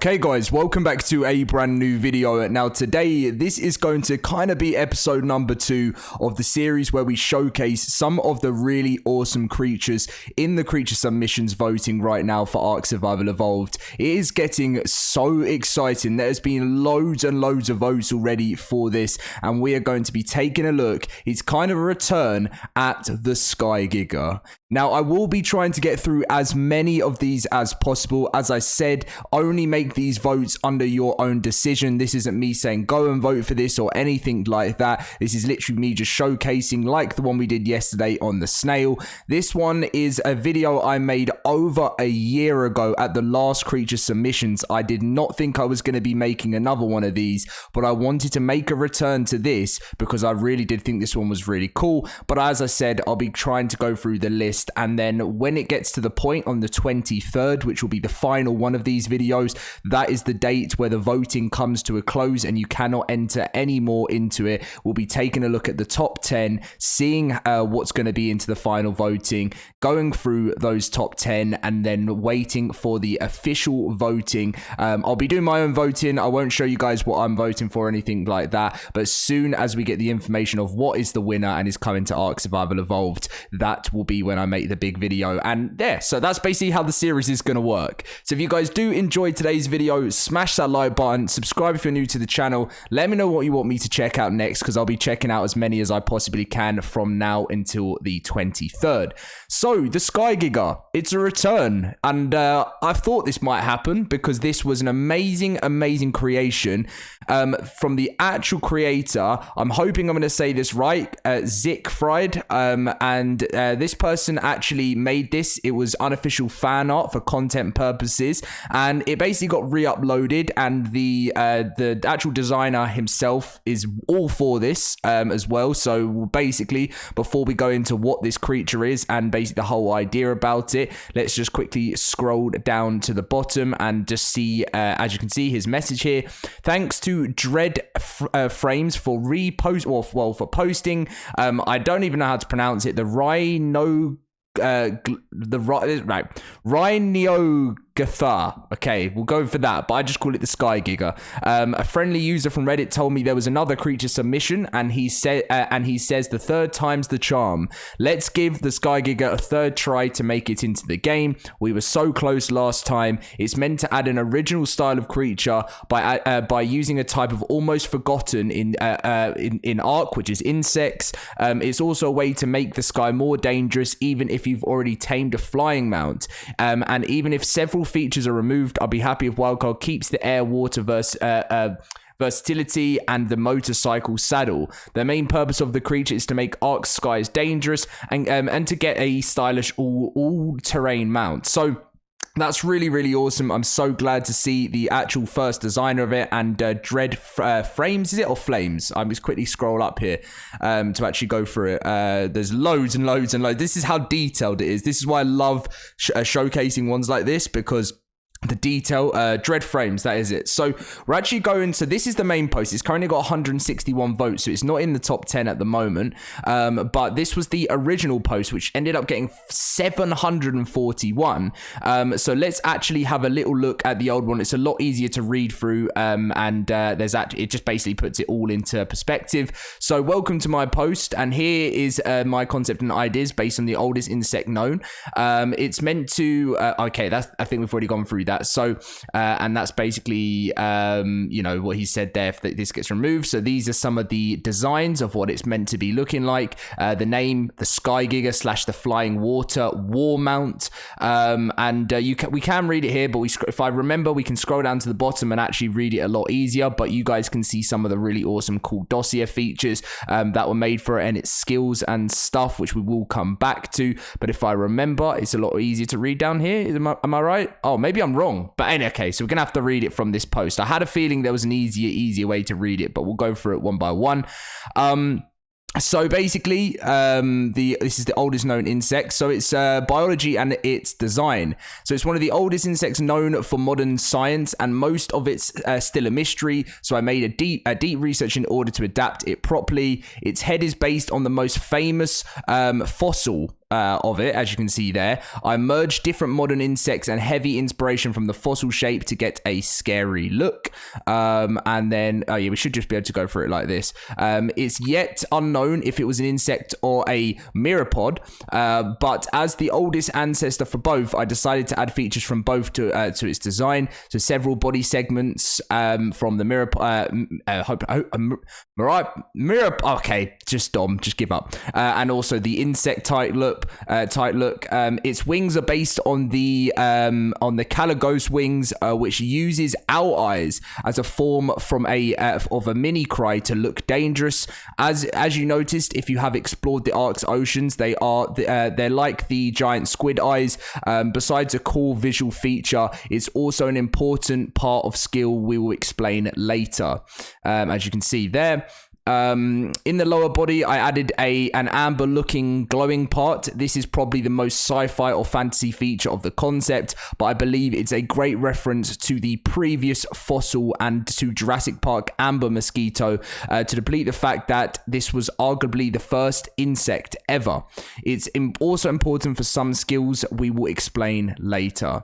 Okay guys, welcome back to a brand new video. Now today, this is going to kind of be episode number 2 of the series where we showcase some of the really awesome creatures in the creature submissions voting right now for ARK Survival Evolved. It is getting so exciting. There's been loads and loads of votes already for this, and we are going to be taking a look. It's kind of a return at the Sky Giga. Now, I will be trying to get through as many of these as possible. As I said, only make these votes under your own decision. This isn't me saying go and vote for this or anything like that. This is literally me just showcasing, like the one we did yesterday on the snail. This one is a video I made over a year ago at the last creature submissions. I did not think I was going to be making another one of these, but I wanted to make a return to this because I really did think this one was really cool. But as I said, I'll be trying to go through the list, and then when it gets to the point on the 23rd, which will be the final one of these videos, that is the date where the voting comes to a close and you cannot enter any more into it. We'll be taking a look at the top 10, seeing what's going to be into the final voting, going through those top 10, and then waiting for the official voting. I'll be doing my own voting. I won't show you guys what I'm voting for or anything like that, but as soon as we get the information of what is the winner and is coming to ARK Survival Evolved, that will be when I make the big video. And yeah, so that's basically how the series is going to work. So if you guys do enjoy today's video, smash that like button, subscribe if you're new to the channel, let me know what you want me to check out next, because I'll be checking out as many as I possibly can from now until the 23rd. So the Sky Giga, it's a return, and I thought this might happen because this was an amazing creation from the actual creator. I'm hoping I'm going to say this right, Zickfried, and this person actually made this. It was unofficial fan art for content purposes, and it basically got re-uploaded, and the actual designer himself is all for this as well. So basically, before we go into what this creature is and basically the whole idea about it, let's just quickly scroll down to the bottom and just see, as you can see, his message here. Thanks to Dread Frames for for posting. I don't even know how to pronounce it. The Rhyniognatha. Okay, we'll go for that, but I just call it the Sky Giga. A friendly user from Reddit told me there was another creature submission, and he says the third time's the charm. Let's give the Sky Giga a third try to make it into the game. We were so close last time. It's meant to add an original style of creature by using a type of almost forgotten in ARK, which is insects. It's also a way to make the sky more dangerous, even if you've already tamed a flying mount. And even if several features are removed, I'll be happy if Wildcard keeps the air water versatility and the motorcycle saddle. The main purpose of the creature is to make ARK skies dangerous and to get a stylish all-terrain mount. So that's really awesome. I'm so glad to see the actual first designer of it, and Dread Frames, is it, or Flames? I'm just quickly scroll up here to actually go through it. There's loads and loads and loads. This is how detailed it is. This is why I love showcasing ones like this, because the detail. Dread Frames, that is it. So we're actually going, so this is the main post. It's currently got 161 votes, so it's not in the top 10 at the moment, but this was the original post, which ended up getting 741. So let's actually have a little look at the old one. It's a lot easier to read through, and there's actually, it just basically puts it all into perspective. So welcome to my post, and here is my concept and ideas based on the oldest insect known. It's meant to okay, that's, I think we've already gone through that. So and that's basically you know, what he said there, if this gets removed. So these are some of the designs of what it's meant to be looking like. The name, the Sky Giga / the Flying Water War Mount, and we can read it here, but if I remember, we can scroll down to the bottom and actually read it a lot easier. But you guys can see some of the really awesome cool dossier features that were made for it, and its skills and stuff, which we will come back to. But if I remember, it's a lot easier to read down here. Am I right? Oh, maybe I'm wrong. But anyway, okay, so we're gonna have to read it from this post. I had a feeling there was an easier way to read it, but we'll go through it one by one. So basically, this is the oldest known insect. So it's biology and its design. So it's one of the oldest insects known for modern science, and most of it's still a mystery. So I made a deep research in order to adapt it properly. Its head is based on the most famous fossil of it, as you can see there. I merged different modern insects and heavy inspiration from the fossil shape to get a scary look. And then, oh yeah, we should just be able to go through it like this. It's yet unknown if it was an insect or a myriapod, but as the oldest ancestor for both, I decided to add features from both to its design. So several body segments from the okay, just give up. And also the insect type look. Its wings are based on the Caligos wings, which uses owl eyes as a form from of a mini cry to look dangerous. As you noticed, if you have explored the Ark's oceans, they're like the giant squid eyes. Besides a cool visual feature, it's also an important part of skill we will explain later. As you can see there. In the lower body, I added an amber looking glowing part. This is probably the most sci-fi or fantasy feature of the concept, but I believe it's a great reference to the previous fossil and to Jurassic Park amber mosquito, to deplete the fact that this was arguably the first insect ever. It's also important for some skills we will explain later.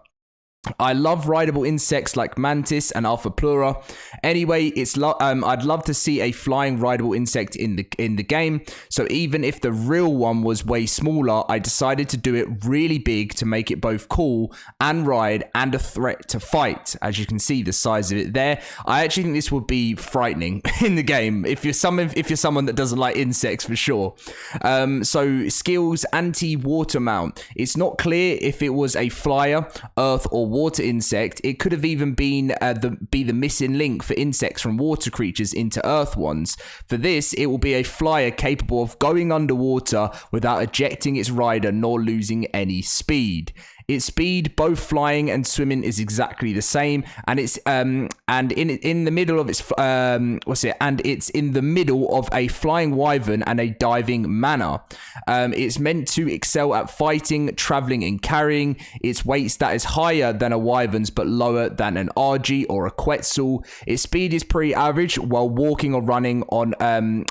I love rideable insects like mantis and Alphapleura. Anyway, I'd love to see a flying rideable insect in the game. So even if the real one was way smaller, I decided to do it really big to make it both cool and ride and a threat to fight. As you can see, the size of it there. I actually think this would be frightening in the game if you're someone that doesn't like insects, for sure. So skills, anti-water mount. It's not clear if it was a flyer, earth, or water insect. It could have even been the missing link for insects from water creatures into earth ones. For this, it will be a flyer capable of going underwater without ejecting its rider nor losing any speed. Its speed, both flying and swimming, is exactly the same, and it's in the middle of its and it's in the middle of a flying wyvern and a diving manor. It's meant to excel at fighting, traveling, and carrying. Its weight stat is higher than a wyvern's, but lower than an Argy or a Quetzal. Its speed is pretty average while walking or running on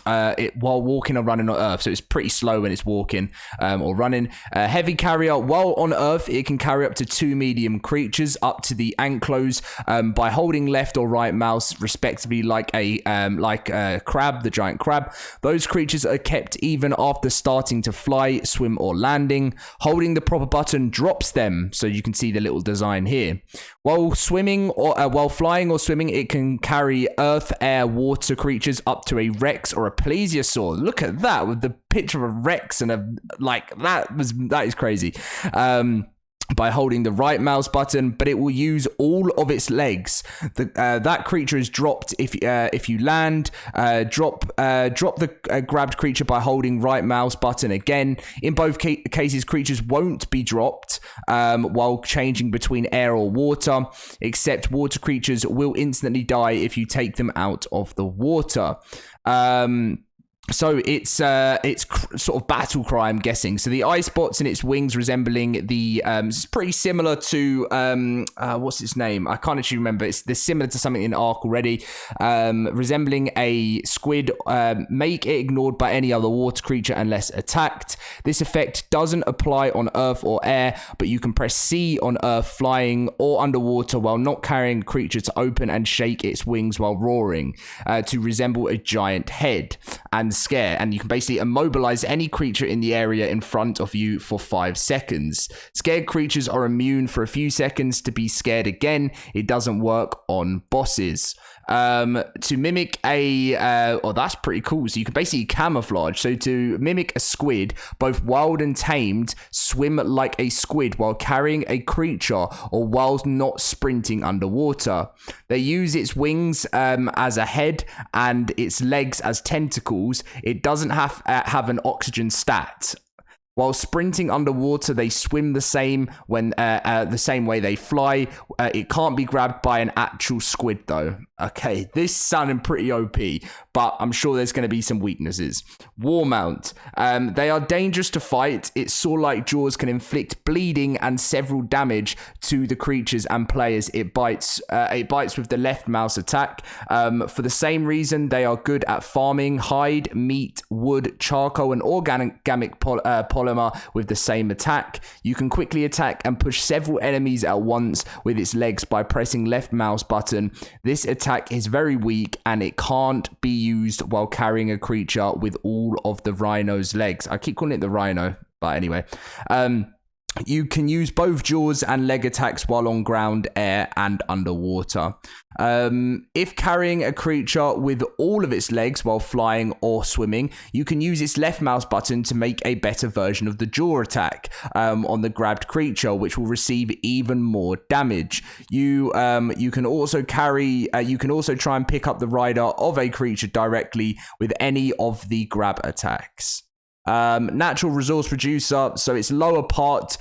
Earth, so it's pretty slow when it's walking or running. Heavy carrier, while on Earth, it can carry up to 2 medium creatures up to the ankles by holding left or right mouse respectively, like a crab, the giant crab. Those creatures are kept even after starting to fly, swim, or landing. Holding the proper button drops them, so you can see the little design here. While flying or swimming, it can carry earth, air, water creatures up to a Rex or a plesiosaur. Look at that, with the picture of a Rex and that is crazy. By holding the right mouse button, but it will use all of its legs. That creature is dropped if you land. Drop the grabbed creature by holding right mouse button again. In both cases, creatures won't be dropped while changing between air or water, except water creatures will instantly die if you take them out of the water. So it's sort of battle cry, I'm guessing. So the eye spots in its wings resembling it's pretty similar to what's its name? I can't actually remember. They're similar to something in ARK already, resembling a squid. Make it ignored by any other water creature unless attacked. This effect doesn't apply on Earth or air, but you can press C on Earth, flying or underwater while not carrying a creature to open and shake its wings while roaring to resemble a giant head and scare, and you can basically immobilize any creature in the area in front of you for 5 seconds. Scared creatures are immune for a few seconds to be scared again. It doesn't work on bosses. To mimic that's pretty cool. So you can basically camouflage. So to mimic a squid, both wild and tamed swim like a squid while carrying a creature or while not sprinting underwater. They use its wings as a head and its legs as tentacles. It doesn't have an oxygen stat. While sprinting underwater, they swim the same way they fly. It can't be grabbed by an actual squid though. Okay, this sounding pretty OP, but I'm sure there's going to be some weaknesses. War Mount. They are dangerous to fight. Its saw-like jaws can inflict bleeding and several damage to the creatures and players it bites. It bites with the left mouse attack. For the same reason, they are good at farming hide, meat, wood, charcoal, and organic polymer with the same attack. You can quickly attack and push several enemies at once with its legs by pressing left mouse button. This attack is very weak and it can't be used while carrying a creature with all of the rhino's legs. I keep calling it the rhino, but anyway. You can use both jaws and leg attacks while on ground, air, and underwater. If carrying a creature with all of its legs while flying or swimming, you can use its left mouse button to make a better version of the jaw attack on the grabbed creature, which will receive even more damage. You can also try and pick up the rider of a creature directly with any of the grab attacks. Natural resource producer, so its lower part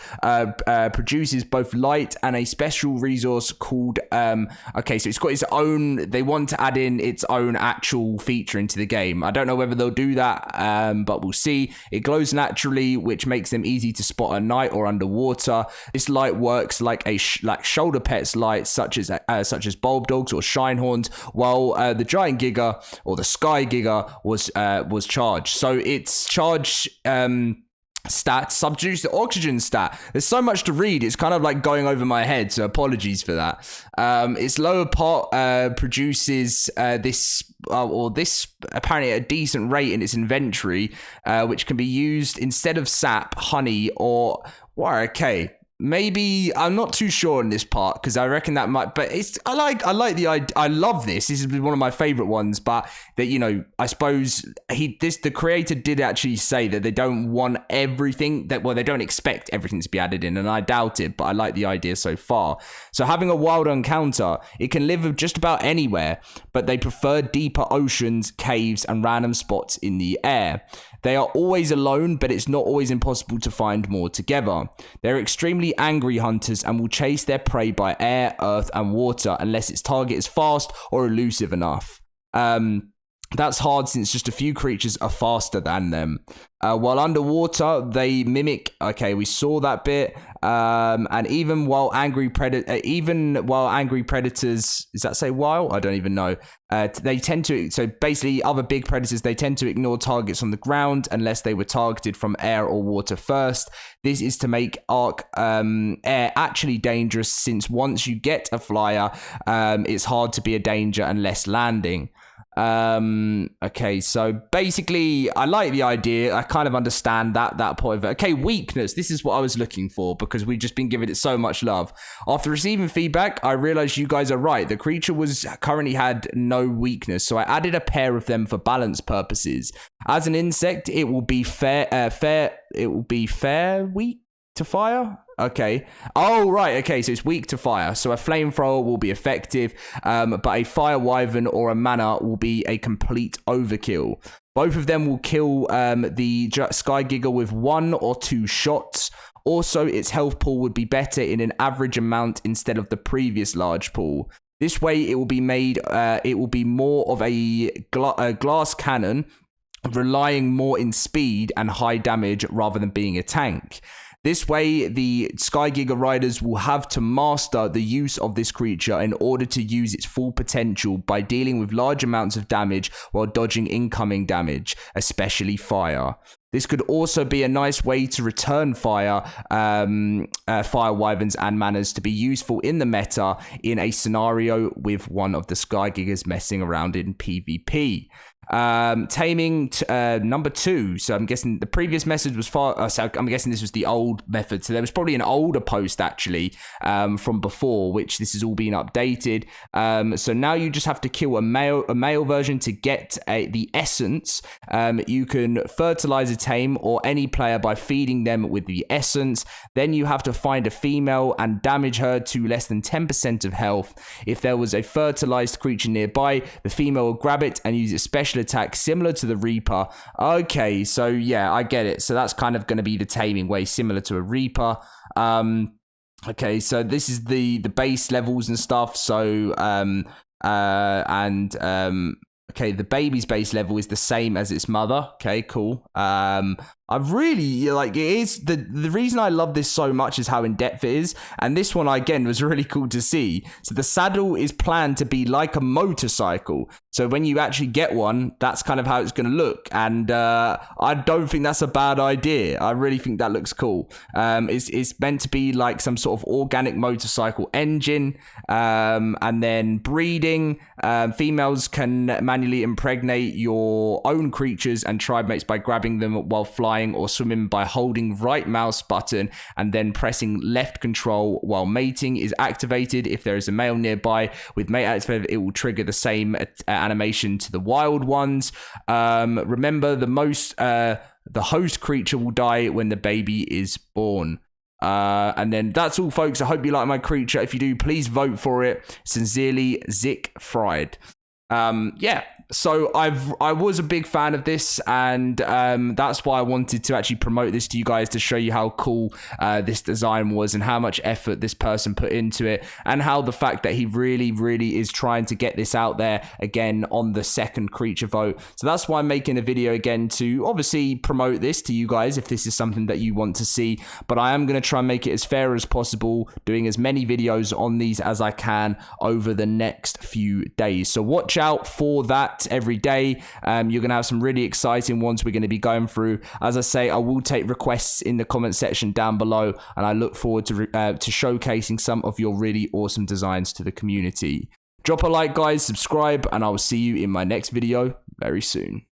produces both light and a special resource called okay, so it's got its own, they want to add in its own actual feature into the game. I don't know whether they'll do that, but we'll see. It glows naturally, which makes them easy to spot at night or underwater. This light works like like shoulder pets light, such as bulb dogs or shinehorns, while the giant Giga or the sky Giga was charged. So its charge stat subdues the oxygen stat. There's so much to read, it's kind of like going over my head, so apologies for that. Its lower part produces this apparently at a decent rate in its inventory, which can be used instead of sap, honey, or okay, maybe I'm not too sure on this part because I reckon that might, but I like the idea. I love this. This is one of my favorite ones, but that, you know, I suppose the creator did actually say that they don't want everything they don't expect everything to be added in, and I doubt it, but I like the idea so far. So having a wild encounter, it can live just about anywhere, but they prefer deeper oceans, caves, and random spots in the air. They are always alone, but it's not always impossible to find more together. They're extremely angry hunters and will chase their prey by air, earth, and water unless its target is fast or elusive enough. That's hard since just a few creatures are faster than them. While underwater, they mimic. Okay, we saw that bit. And even while angry predators, does that say while? I don't even know. They tend to. So basically, other big predators, they tend to ignore targets on the ground unless they were targeted from air or water first. This is to make ARK air actually dangerous, since once you get a flyer, it's hard to be a danger unless landing. Okay, so basically I like the idea. I kind of understand that point of it. Okay, weakness. This is what I was looking for because we've just been giving it so much love. After receiving feedback, I realized you guys are right. The creature currently had no weakness, so I added a pair of them for balance purposes. As an insect, it will be weak to fire. Okay. Oh, right. Okay, so it's weak to fire. So a flamethrower will be effective, but a fire wyvern or a mana will be a complete overkill. Both of them will kill the Sky Giga with 1 or 2 shots. Also, its health pool would be better in an average amount instead of the previous large pool. This way, it will be more of a glass cannon, relying more in speed and high damage rather than being a tank. This way, the Sky Giga Riders will have to master the use of this creature in order to use its full potential by dealing with large amounts of damage while dodging incoming damage, especially fire. This could also be a nice way to return fire wyverns and manas to be useful in the meta in a scenario with one of the Sky Gigas messing around in PvP. Taming number 2. So I'm guessing the previous message was so I'm guessing this was the old method. So there was probably an older post actually from before, which this has all been updated. So now you just have to kill a male version to get the essence. You can fertilize a tame or any player by feeding them with the essence. Then you have to find a female and damage her to less than 10% of health. If there was a fertilized creature nearby, the female will grab it and use its special attack similar to the Reaper. Okay, so yeah, I get it. So that's kind of going to be the taming way, similar to a Reaper. Okay, so this is the base levels and stuff. So Okay, the baby's base level is the same as its mother. Okay, cool. I've really, like, it is, the reason I love this so much is how in-depth it is, and this one, again, was really cool to see. So the saddle is planned to be like a motorcycle, so when you actually get one, that's kind of how it's going to look, and I don't think that's a bad idea. I really think that looks cool. It's meant to be like some sort of organic motorcycle engine, and then breeding. Females can manually impregnate your own creatures and tribe mates by grabbing them while flying or swimming by holding right mouse button and then pressing left control while mating is activated. If there is a male nearby with mate activated, it will trigger the same animation to the wild ones. Remember, the host creature will die when the baby is born. And then that's all, folks. I hope you like my creature. If you do, please vote for it. Sincerely, Zick Fried. Yeah, so I was a big fan of this, and that's why I wanted to actually promote this to you guys, to show you how cool this design was and how much effort this person put into it, and how the fact that he really is trying to get this out there again on the second creature vote. So that's why I'm making a video again, to obviously promote this to you guys if this is something that you want to see, but I am going to try and make it as fair as possible, doing as many videos on these as I can over the next few days. So watch out for that every day. You're gonna have some really exciting ones we're going to be going through. As I say, I will take requests in the comment section down below, and I look forward to showcasing some of your really awesome designs to the community. Drop a like, guys, subscribe, and I will see you in my next video very soon.